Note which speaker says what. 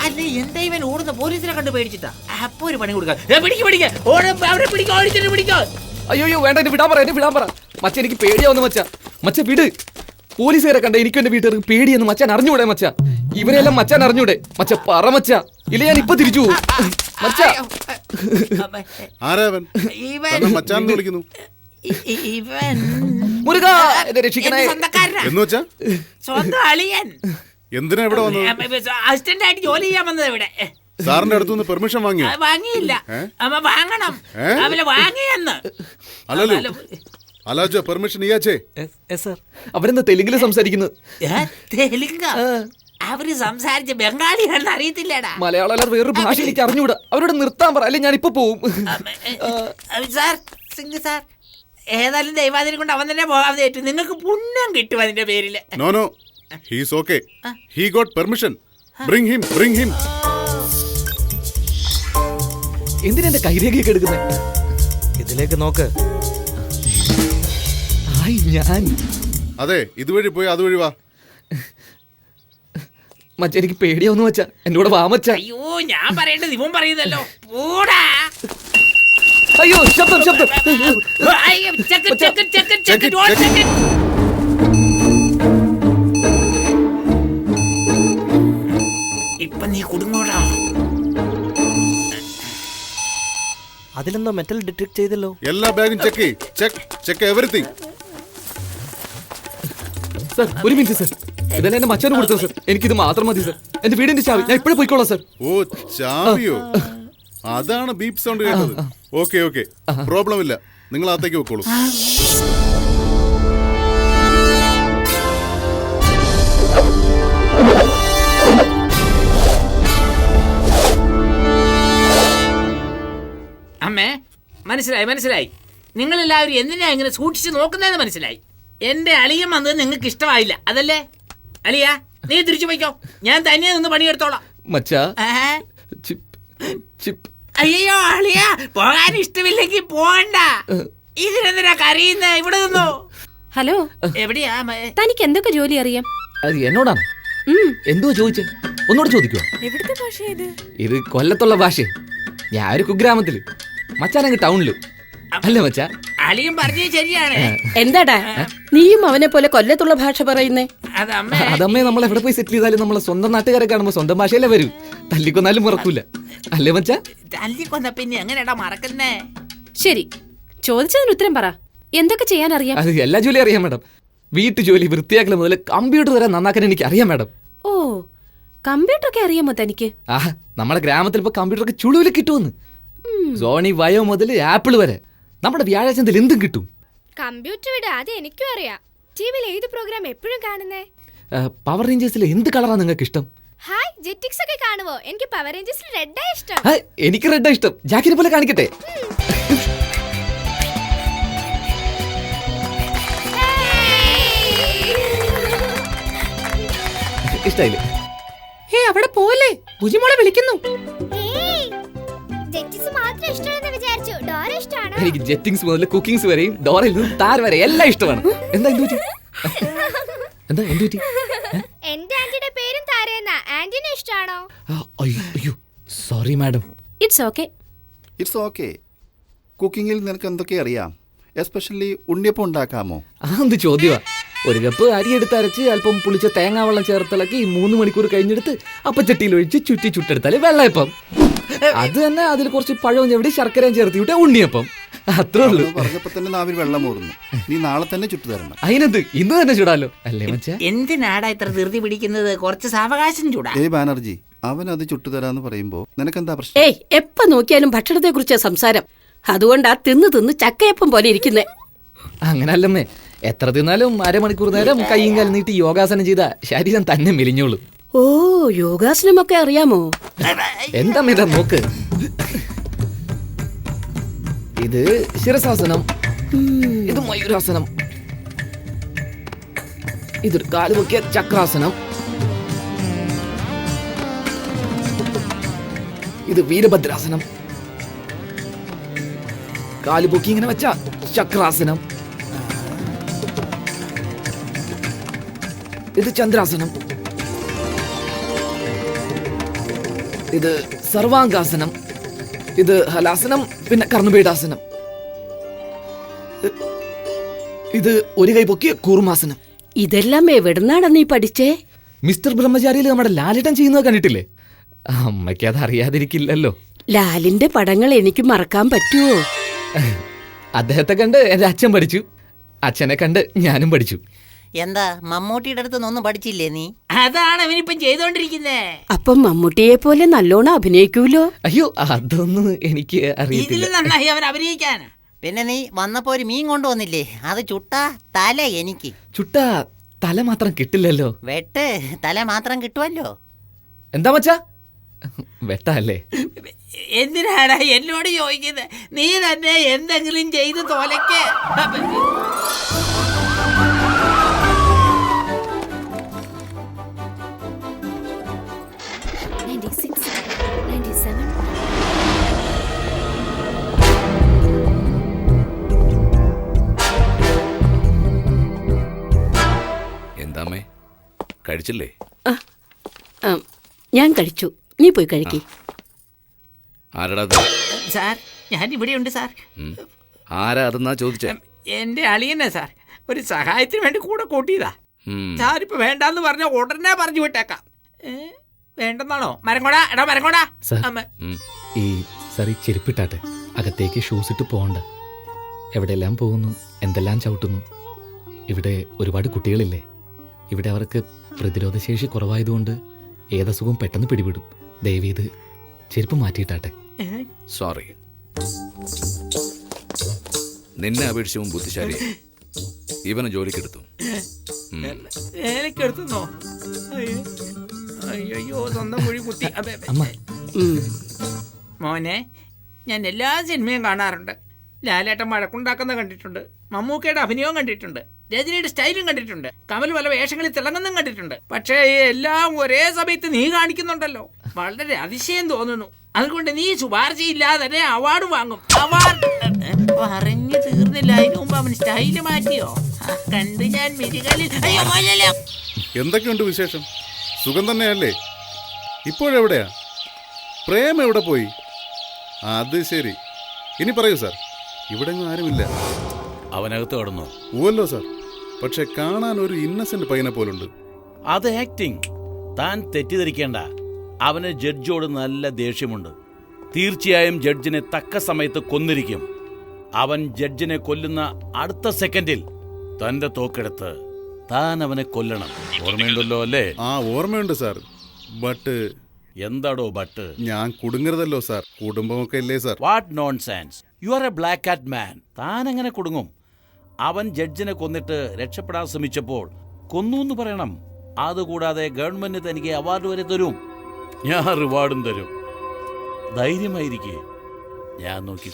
Speaker 1: അല്ല എന്താ ഇവൻ ഓടുന്ന പോലീസിനെ കണ്ട് പേടിച്ചിട്ടാ? അപ്പൊ ഒരു പണി കൊടുക്കാം.
Speaker 2: അയ്യോ വേണ്ട, എന്നെ വിടാൻ പറ. മച്ച എനിക്ക് പേടിയാവുന്നു മച്ച വിട്. പോലീസുകാരെ കണ്ട എനിക്കും എന്റെ വീട്ടുകാർക്ക് പേടിയെന്ന് മച്ചാൻ അറിഞ്ഞൂടെ മച്ച? ഇവരെല്ലാം മച്ചാൻ അറിഞ്ഞൂടെ മച്ച? പറ മച്ച, ഇല്ല ഞാൻ ഇപ്പൊ തിരിച്ചു പോകും മച്ച. മുരുക എന്നെ രക്ഷിക്കണേ.
Speaker 1: സ്വന്തം അളിയൻ.
Speaker 3: എന്തിനാ ഇവിടെ വന്നത്?
Speaker 1: അസിസ്റ്റന്റ് ആയിട്ട് ജോലി ചെയ്യാൻ വന്നത് ഇവിടെ.
Speaker 3: സാറിന്റെ അടുത്തുനിന്ന് പെർമിഷൻ വാങ്ങിയോ?
Speaker 1: വാങ്ങിയില്ല. വാങ്ങണം. അവലെ വാങ്ങിയെന്ന്.
Speaker 3: അല്ലല്ലോ അലാജോ പെർമിഷൻ ഇയാച്ചേ.
Speaker 2: അവരെന്താ തെലുങ്കില് സംസാരിക്കുന്നത്?
Speaker 1: തെലുങ്ക? അവര് സംസാരിച്ച ബംഗാളിയാണെന്ന് അറിയത്തില്ലടാ.
Speaker 2: മലയാളം അല്ലാതെ വേറൊരു ഭാഷ എനിക്ക് അറിഞ്ഞൂടാ. അവരോട് നിർത്താൻ പറ, അല്ലെ ഞാൻ ഇപ്പൊ പോവും.
Speaker 1: സാർ സിംഗ് സാർ, ഏതായാലും ദൈവാദിനെ കൊണ്ട് അവൻ തന്നെ പോകാതെ ഏറ്റു. നിങ്ങൾക്ക് പുണ്യം കിട്ടും അതിന്റെ പേരില്.
Speaker 3: No he's okay. He got permission. Bring him.
Speaker 2: എന്തിനാ എന്റെ കൈരേഖയൊക്കെ എടുക്കുന്നേ?
Speaker 4: ഇതിലേക്ക് നോക്ക്.
Speaker 2: ഞാൻ
Speaker 3: അതെ, ഇതുവഴി പോയി അതുവഴി വാ.
Speaker 2: മച്ച എനിക്ക് പേടിയാവുന്നു മച്ച, എന്റെ കൂടെ വാ മച്ച.
Speaker 1: അയ്യോ ഞാൻ പറയേണ്ടത് ഇവൻ പറയുന്നല്ലോ. പോടാ.
Speaker 2: അയ്യോ ശബ്ദം.
Speaker 1: ഇപ്പൊ നീ കുടുങ്ങോടാ.
Speaker 4: അതിലെന്തോ മെറ്റൽ ഡിറ്റക്ട് ചെയ്തല്ലോ.
Speaker 3: എല്ലാ ബാഗും ചെക്ക് എവരിതിങ്.
Speaker 2: സർ ഒരു മിനിറ്റ് സർ, ഇതെല്ലാം എന്റെ മച്ചാന് കൊടുത്തത് സർ. എനിക്കിത് മാത്രം മതി സർ. എന്റെ വീടിന്റെ ചാവി ഞാൻ ഇപ്പോഴും പോയിക്കോളാം സർ.
Speaker 3: ഓ ചാവിയോ? അതാണ് ബീപ്പ് സൗണ്ട് കേട്ടത്. ഓക്കെ പ്രോബ്ലം ഇല്ല, നിങ്ങൾ അകത്തേക്ക് വെക്കോളൂ.
Speaker 1: അമ്മേ മനസ്സിലായി. നിങ്ങളെല്ലാവരും എന്തിനാ ഇങ്ങനെ സൂക്ഷിച്ച് നോക്കുന്നതെന്ന് മനസ്സിലായി. എന്റെ അളിയൻ വന്നത് നിങ്ങൾക്ക് ഇഷ്ടമായില്ല, അതല്ലേ? അളിയ നീ തിരിച്ചു പോയിക്കോ, ഞാൻ തന്നെ നിന്ന് പണിയെടുത്തോളാം. അയ്യോ അളിയ, പോകാൻ ഇഷ്ടമില്ലെങ്കിൽ പോകണ്ട. ഇതിനെന്തിനാ കരയുന്നേ? ഇവിടെ നിന്നോ.
Speaker 5: ഹലോ,
Speaker 1: എവിടെയാ?
Speaker 5: തനിക്ക് എന്തൊക്കെ ജോലി അറിയാം?
Speaker 2: അത് എന്നോടാണ്. എന്തോ ചോദിച്ചേ? ഒന്നുകൂടെ ചോദിക്കുവോ?
Speaker 5: എവിടുത്തെ ഭാഷ
Speaker 2: ഇത് കൊല്ലത്തുള്ള ഭാഷ. ഞാൻ ഒരു കുഗ്രാമത്തില്, മച്ചാനങ്ങ് ടൗണില്. അല്ലേ മച്ചാ?
Speaker 1: അളിയും പറഞ്ഞത് ശരിയാണ്.
Speaker 5: എന്താടാ നീയും അവനെ പോലെ കൊല്ലത്തുള്ള ഭാഷ പറയുന്നേ?
Speaker 2: അതമ്മേ, നമ്മൾ എവിടെ പോയി സെറ്റിൽ ചെയ്താലും നമ്മളെ സ്വന്തം നാട്ടുകാരെ കാണുമ്പോ സ്വന്തം ഭാഷയിലേ വരൂ. തല്ലിക്കൊന്നാലും മറക്കൂല, അല്ലേ മച്ചാ?
Speaker 1: തല്ലിക്കൊന്ന പിന്നെ എങ്ങനെയാടാ മറക്കുന്നേ?
Speaker 5: ശരി, ചോദിച്ചതിന് ഉത്തരം പറ. എന്തൊക്കെ ചെയ്യാൻ അറിയാം?
Speaker 2: അത് എല്ലാ ജോലി അറിയാം മാഡം. വീട്ടു ജോലി, വൃത്തിയാക്കൽ മുതൽ കമ്പ്യൂട്ടർ വരെ നന്നാക്കാൻ എനിക്ക് അറിയാം മാഡം.
Speaker 5: ഓ, കമ്പ്യൂട്ടർ ഒക്കെ അറിയാമോ തനിക്ക്?
Speaker 2: നമ്മുടെ ഗ്രാമത്തിൽ ഇപ്പൊ കമ്പ്യൂട്ടർ ഒക്കെ ചുളുവിൽ കിട്ടുമെന്ന്. സോണി വയോ മുതൽ ആപ്പിൾ വരെ നമ്മുടെ വ്യാഴാഴ്ചത്തിൽ എന്തും കിട്ടും.
Speaker 6: കമ്പ്യൂട്ടർ വിട, അത് എനിക്കും അറിയാം. ടിവിയിൽ ഏത് പ്രോഗ്രാം എപ്പോഴും കാണുന്നേ?
Speaker 2: പവർ റേഞ്ചേഴ്സിൽ എന്ത് കളറാണ് നിങ്ങൾക്ക് ഇഷ്ടം?
Speaker 6: ഹായ്, ജെറ്റിക്സ് ഒക്കെ കാണുവോ? എനിക്ക് പവർ റേഞ്ചേഴ്സിൽ റെഡാ ഇഷ്ടം.
Speaker 2: എനിക്ക് റെഡാ ഇഷ്ടം. ജാക്കിനെ പോലെ കാണിക്കട്ടെ? ഇഷ്ടായില്ലേ?
Speaker 5: അവിടെ പോലെ ഭുജിമോളെ വിളിക്കുന്നു.
Speaker 2: എനിക്ക് ജെറ്റിംഗ്സ് മുതൽ കുക്കിംഗ്സ് വരെയും ഡോറയിൽ നിന്നും താര വരെ എല്ലാം ഇഷ്ടമാണ്. എന്താ എന്തുപറ്റി?
Speaker 6: എന്റെ ആന്റിയുടെ പേരും താരയെന്നാ. ആന്റിനെ ഇഷ്ടാണോ?
Speaker 2: അയ്യോ സോറി മാഡം.
Speaker 7: It's okay. കുക്കിങ്ങിൽ നിനക്ക് എന്തൊക്കെ അറിയാം? എസ്പെഷ്യലി ഉണ്ണിയപ്പം ഉണ്ടാക്കാമോ?
Speaker 2: എന്ത് ചോദ്യമാ. ഒരു കപ്പ് അരി എടുത്ത് അരച്ച് അല്പം പുളിച്ച തേങ്ങാവെള്ളം ചേർത്തിളക്കി 3 മണിക്കൂർ കഴിഞ്ഞെടുത്ത് അപ്പച്ചട്ടിയിൽ ഒഴിച്ച് ചുട്ടെടുത്താല് വെള്ളയപ്പം. അത് തന്നെ അതിൽ കുറച്ച് പഴവും ചെവിടി ശർക്കരയും ചേർത്തി വിട്ട ഉണ്ണിയപ്പം. അത്രേ ഉള്ളൂ.
Speaker 7: പറഞ്ഞപ്പോ തന്നെ നാവിൽ വെള്ളം മൂറുന്നു. നീ നാളെ തന്നെ ചുട്ടു തരണം.
Speaker 2: അതിനെന്ത്, ഇന്ന് തന്നെ ചുടാലോ, അല്ലേ മച്ചാ?
Speaker 1: എന്തിനാടാ ഇത്ര ധൃതി പിടിക്കുന്നത്? കുറച്ച് സാവകാശം ചൂടാ.
Speaker 7: ബാനർജി, അവൻ അത് ചുട്ടുതരാന്ന് പറയുമ്പോ നിനക്കെന്താ പ്രശ്നം?
Speaker 5: ഏയ്, എപ്പ നോക്കിയാലും ഭക്ഷണത്തെ കുറിച്ച് സംസാരം. അതുകൊണ്ടാ തിന്ന് ചക്കയപ്പം പോലെ ഇരിക്കുന്നേ.
Speaker 2: അങ്ങനല്ലമ്മേ, എത്ര തിന്നാലും അരമണിക്കൂർ നേരം കൈയും കാലും നീട്ടി യോഗാസനം ചെയ്ത ശരീരം തന്നെ മെലിഞ്ഞോളും.
Speaker 5: ഓ, യോഗാസനമൊക്കെ അറിയാമോ?
Speaker 2: എന്താ ഇതാ നോക്ക്. ഇത് ശിരസാസനം, ഇത് മയൂരാസനം, ഇതൊരു കാലുപൊക്കിയ ചക്രാസനം, ഇത് വീരഭദ്രാസനം, കാലുപൊക്കി ഇങ്ങനെ വെച്ച ചക്രാസനം, ഇത് ചന്ദ്രാസനം, ഇത് സർവാംഗാസനം, ഇത് ഹലാസനം, പിന്നെ കർണപീഠാസനം, ഇത് ഒരു കൈ പൊക്കിയ കൂർമാസനം.
Speaker 5: ഇതെല്ലാം എവിടുന്നാണ് നീ പഠിച്ചേ?
Speaker 2: മിസ്റ്റർ ബ്രഹ്മചാരിയിൽ നമ്മുടെ ലാലിട്ടൻ ചെയ്യുന്നത് കണ്ടിട്ടില്ലേ? അമ്മയ്ക്ക് അത് അറിയാതിരിക്കില്ലല്ലോ.
Speaker 5: ലാലിന്റെ പടങ്ങൾ എനിക്ക് മറക്കാൻ പറ്റുമോ?
Speaker 2: അദ്ദേഹത്തെ കണ്ട് എന്റെ അച്ഛൻ പഠിച്ചു, അച്ഛനെ കണ്ട് ഞാനും പഠിച്ചു.
Speaker 8: എന്താ മമ്മൂട്ടിയുടെ അടുത്ത് ഒന്നും പഠിച്ചില്ലേ നീ?
Speaker 1: അതാണ് അവനിപ്പം ചെയ്തോണ്ടിരിക്കുന്നേ.
Speaker 5: അപ്പം മമ്മൂട്ടിയെ പോലെ നല്ലോണം അഭിനയിക്കൂലോ?
Speaker 2: അയ്യോ, അതൊന്നും എനിക്ക്
Speaker 1: ഇതിൽ
Speaker 2: അറിയത്തില്ല.
Speaker 1: നന്നായി അവൻ അഭിനയിക്കാനാ.
Speaker 8: പിന്നെ നീ വന്നപ്പോ ഒരു മീൻ കൊണ്ടുവന്നില്ലേ? അത് ചുട്ടാ തല എനിക്ക്.
Speaker 2: ചുട്ട തല മാത്രം കിട്ടില്ലല്ലോ.
Speaker 8: വെട്ട് തല മാത്രം കിട്ടുമല്ലോ.
Speaker 2: എന്താ മച്ചാ, വെട്ടല്ലേ?
Speaker 1: എന്തിനാടാ എന്നോട് ചോദിക്കുന്നത്? നീ തന്നെ എന്തെങ്കിലും ചെയ്ത് തോലയ്ക്ക്.
Speaker 9: എന്താമ്മേ, കഴിച്ചില്ലേ?
Speaker 5: ആ, ഞാൻ കഴിച്ചു, നീ പോയി കഴിക്കി.
Speaker 9: ആരടാ അത്?
Speaker 1: സാർ, ഞാൻ ഇവിടെയുണ്ട് സാർ.
Speaker 9: ആരാ അതെന്നാ ചോദിച്ചേ?
Speaker 1: എന്റെ അളിയനെ സാർ, ഒരു സഹായത്തിന് വേണ്ടി കൂടെ കൂട്ടിയതാ. സാറിപ്പോ വേണ്ടാന്ന് പറഞ്ഞ ഉടനെ പറഞ്ഞു വിട്ടേക്കാം. വേണ്ടെന്നാണോ? മരങ്ങോടാ, എടാ മരങ്ങോടാ.
Speaker 2: സാർ, ഈ ചെരുപ്പിട്ടാട്ടെ, അകത്തേക്ക് ഷൂസ് ഇട്ട് പോകണ്ട. എവിടെയെല്ലാം പോകുന്നു, എന്തെല്ലാം ചവിട്ടുന്നു. ഇവിടെ ഒരുപാട് കുട്ടികളില്ലേ, ഇവിടെ അവർക്ക് പ്രതിരോധശേഷി കുറവായതുകൊണ്ട് ഏതസുഖവും പെട്ടെന്ന് പിടിപെടും. ദയവേത് ചെരുപ്പ് മാറ്റിയിട്ടാട്ടെ.
Speaker 9: സോറി, നിന്നെ അപേക്ഷിച്ചും ബുദ്ധിശാലി. ഇവനെ ജോലിക്കെടുത്തു.
Speaker 1: എനിക്കെടുത്തുന്നോ? അയ്യോ, സ്വന്തം കുഴി കുത്തി.
Speaker 2: അമ്മ,
Speaker 1: മോനെ, ഞാൻ എല്ലാ സിനിമയും കാണാറുണ്ട്. ലാലേട്ടൻ വഴക്കുണ്ടാക്കുന്ന കണ്ടിട്ടുണ്ട്, മമ്മൂക്കയുടെ അഭിനയവും കണ്ടിട്ടുണ്ട്, രജനിയുടെ സ്റ്റൈലും കണ്ടിട്ടുണ്ട്, കമൽ പല വേഷങ്ങളിൽ തിളങ്ങുന്നതും കണ്ടിട്ടുണ്ട്. പക്ഷേ എല്ലാം ഒരേ സമയത്ത് നീ കാണിക്കുന്നുണ്ടല്ലോ, വളരെ അതിശയം തോന്നുന്നു. അതുകൊണ്ട് നീ ശുപാർശയില്ലാതെ തന്നെ അവാർഡ് വാങ്ങും. അവാർഡ് പറഞ്ഞു തീർന്നില്ല, അതിനു മുമ്പ് അവൻ സ്റ്റൈല് മാറ്റിയോ? കണ്ട് ഞാൻ മിരികളിൽ.
Speaker 3: എന്തൊക്കെയുണ്ട് വിശേഷം? സുഖം തന്നെയല്ലേ? ഇപ്പോഴെവിടെയാ? പ്രേം എവിടെ പോയി? അത് ശരി, ഇനി പറയൂ സാർ. ഇവിടെ ആരുമില്ല.
Speaker 10: അവനകത്ത് കടന്നു.
Speaker 3: ഓല്ലോ സാർ, പക്ഷെ കാണാൻ ഒരു ഇന്നസെന്റ് പയ്യനെ പോലുണ്ട്.
Speaker 10: അത് ആക്ടിങ്. താൻ തെറ്റിദ്ധരിക്കേണ്ട. അവന് ജഡ്ജിയോട് നല്ല ദേഷ്യമുണ്ട്. തീർച്ചയായും ജഡ്ജിനെ തക്ക സമയത്ത് കൊന്നിരിക്കും. അവൻ ജഡ്ജിനെ കൊല്ലുന്ന അടുത്ത സെക്കൻഡിൽ തന്റെ തോക്കെടുത്ത് താൻ അവനെ കൊല്ലണം. ഓർമ്മയുണ്ടല്ലോ അല്ലേ?
Speaker 3: ആ, ഓർമ്മയുണ്ട് സാർ. ബട്ട്
Speaker 10: എന്താടോ ബട്ട്?
Speaker 3: ഞാൻ കുടുങ്ങരുതല്ലോ സാർ, കുടുംബമൊക്കെ ഇല്ലേ sir?
Speaker 10: What nonsense. You are a black cat man. താൻ എങ്ങനെ കുടുങ്ങും? അവൻ ജഡ്ജിനെ കൊന്നിട്ട് രക്ഷപ്പെടാൻ ശ്രമിച്ചപ്പോൾ കൊന്നു എന്ന് പറയണം. അതുകൂടാതെ ഗവൺമെന്റ് തനിക്ക് അവാർഡ് വരെ തരും. ഞാൻ റിവാർഡും തരും. ധൈര്യമായിരിക്കേ, ഞാൻ നോക്കി.